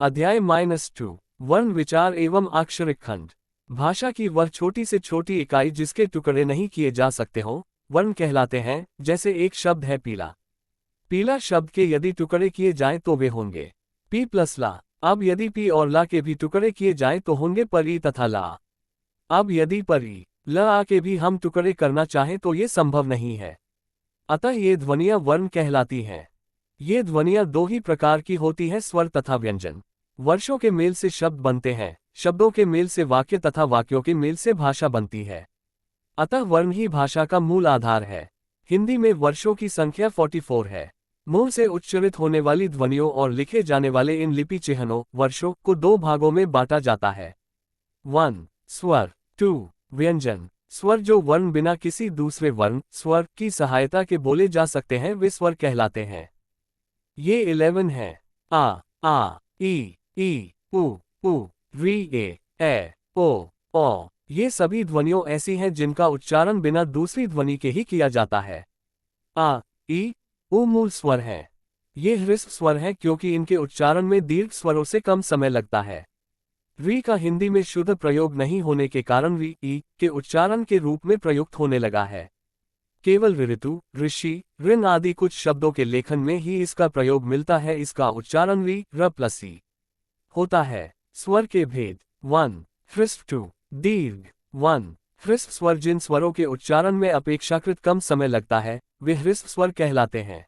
अध्याय -2 वर्ण विचार एवं अक्षरिक खंड। भाषा की वह छोटी से छोटी इकाई जिसके टुकड़े नहीं किए जा सकते हो, वर्ण कहलाते हैं। जैसे एक शब्द है पीला। पीला शब्द के यदि टुकड़े किए जाएं तो वे होंगे पी प्लस ला। अब यदि पी और ला के भी टुकड़े किए जाएं तो होंगे पर ई तथा ला। अब यदि पर ई ल आ के भी हम टुकड़े करना चाहें तो ये संभव नहीं है। अतः ये ध्वनियां वर्ण कहलाती हैं। ये ध्वनियां दो ही प्रकार की होती हैं, स्वर तथा व्यंजन। वर्षों के मेल से शब्द बनते हैं, शब्दों के मेल से वाक्य तथा वाक्यों के मेल से भाषा बनती है। अतः वर्ण ही भाषा का मूल आधार है। हिंदी में वर्षों की संख्या 44 है। मुंह से उच्चारित होने वाली ध्वनियों और लिखे जाने वाले इन लिपि चिन्हों वर्षों को दो भागों में बांटा जाता है। 1. स्वर। 2. व्यंजन। स्वर जो वर्ण बिना किसी दूसरे वर्ण स्वर की सहायता के बोले जा सकते हैं वे स्वर कहलाते हैं। ये 11 हैं। आ, ई, उ, री, ए, ओ। ये सभी ध्वनियों ऐसी हैं जिनका उच्चारण बिना दूसरी ध्वनि के ही किया जाता है। आ, ई, उ मूल स्वर हैं। ये ह्रस्व स्वर हैं क्योंकि इनके उच्चारण में दीर्घ स्वरों से कम समय लगता है। री का हिंदी में शुद्ध प्रयोग नहीं होने के कारण री ई के उच्चारण के रूप में प्रयुक्त होने लगा है। केवल ऋतु, ऋषि, ऋण आदि कुछ शब्दों के लेखन में ही इसका प्रयोग मिलता है। इसका उच्चारण री र प्लस ई होता है। स्वर के भेद। 1. ह्रस्व। 2. दीर्घ। 1. ह्रस्व स्वर जिन स्वरों के उच्चारण में अपेक्षाकृत कम समय लगता है वे ह्रस्व स्वर कहलाते हैं।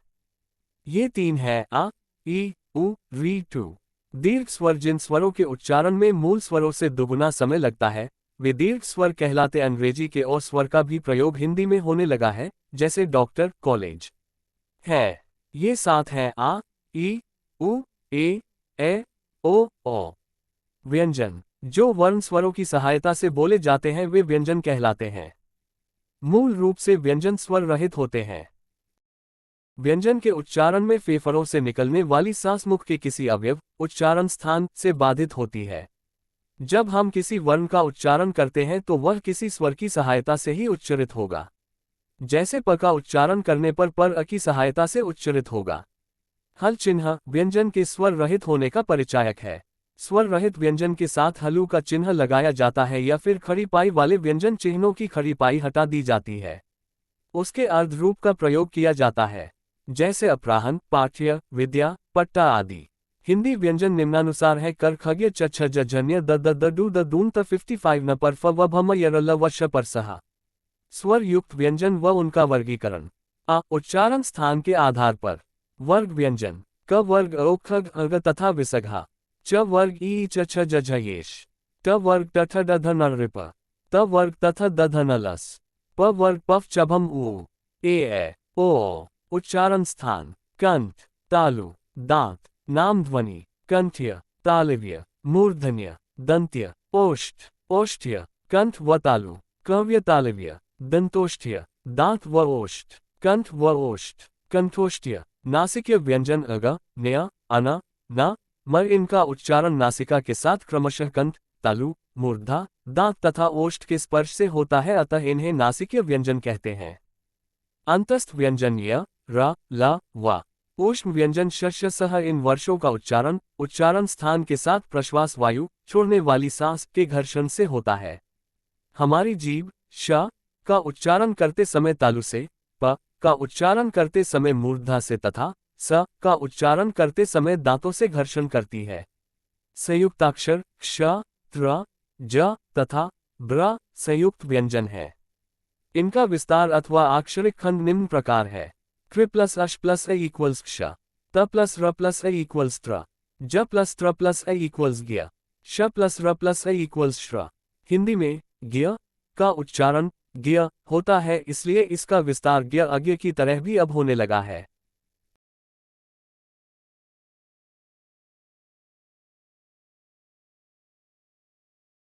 ये 3 हैं आ, ई, उ, री। 2. दीर्घ स्वर जिन स्वरों के उच्चारण में मूल स्वरों से दुगुना समय लगता है वे दीर्घ स्वर कहलाते। अंग्रेजी के और स्वर का भी प्रयोग हिंदी में होने लगा है, जैसे डॉक्टर, कॉलेज है। ये 7 हैं आ, ई, उ, ए, ओ। व्यंजन। जो वर्ण स्वरों की सहायता से बोले जाते हैं वे व्यंजन कहलाते हैं। मूल रूप से व्यंजन स्वर रहित होते हैं। व्यंजन के उच्चारण में फेफड़ों से निकलने वाली सांस मुख के किसी अवयव उच्चारण स्थान से बाधित होती है। जब हम किसी वर्ण का उच्चारण करते हैं तो वह किसी स्वर की सहायता से ही उच्चारित होगा। जैसे प का उच्चारण करने पर अ की सहायता से उच्चारित होगा। हल चिन्ह व्यंजन के स्वर रहित होने का परिचायक है। स्वर रहित व्यंजन के साथ हलु का चिन्ह लगाया जाता है या फिर खड़ी पाई वाले व्यंजन चिन्हों की खड़ी पाई हटा दी जाती है। उसके अर्ध रूप का प्रयोग किया जाता है, जैसे अपराहन, पाठ्य, विद्या, पट्टा आदि। हिंदी व्यंजन निम्नानुसार है कर खज्ञ च छ ज झन्य द द द डू द दून त 55 न पर फ व भम य र ल व श पर सहा। स्वर युक्त व्यंजन व उनका वर्गीकरण। आ उच्चारण स्थान के आधार पर। वर्ग व्यंजन। क वर्ग ओ खग अग तथा विसघा। च वर्ग ई च छ ज झ येश। ट वर्ग ट ठ ड ध न ऋप। त वर्ग त थ द ध न लस। प वर्ग पफ चभम ऊ। ए ओ। उच्चारण स्थान। कंठ, तालु, दांत, नाम ध्वनि, कंठ्य, तालव्य, मूर्धन्य, दंत्य, ओष्ठ, ओष्ठ्य, कंठ व तालु, कव्य तालव्य, दंतोष्ठ्य, दांत व ओष्ठ, कंठ व ओष्ठ, कंठोष्ठ्य। नासिक्य व्यंजन अग, न्य, अन, न, मर इनका उच्चारण नासिका के साथ क्रमशः कंठ, तालु, मूर्धा, दांत तथा ओष्ठ के स्पर्श से होता है, अतः इन्हें नासिक्य व्यंजन कहते हैं। अंतस्थ व्यंजन य, र, ल, व। ऊष्म व्यंजन श सह इन वर्षों का उच्चारण स्थान के साथ प्रश्वास वायु छोड़ने वाली सांस के घर्षण से होता है। हमारी जीभ श का उच्चारण करते समय तालु से, प का उच्चारण करते समय मूर्धा से तथा स का उच्चारण करते समय दांतों से घर्षण करती है। संयुक्ताक्षर क्ष, त्र, ज तथा ब्र संयुक्त व्यंजन है। इनका विस्तार अथवा अक्षरिक खंड निम्न प्रकार है। कृ प्लस अश प्लस ए इक्वल्स क्ष, त प्लस र प्लस ए इक्वल्स त्र, ज प्लस त्र प्लस ए इक्वल्स ज्ञ, श प्लस र प्लस ए इक्वल्स श्र। हिंदी में ज्ञ का उच्चारण ज्ञ होता है, इसलिए इसका विस्तार ज्ञ अज्ञ की तरह भी अब होने लगा है।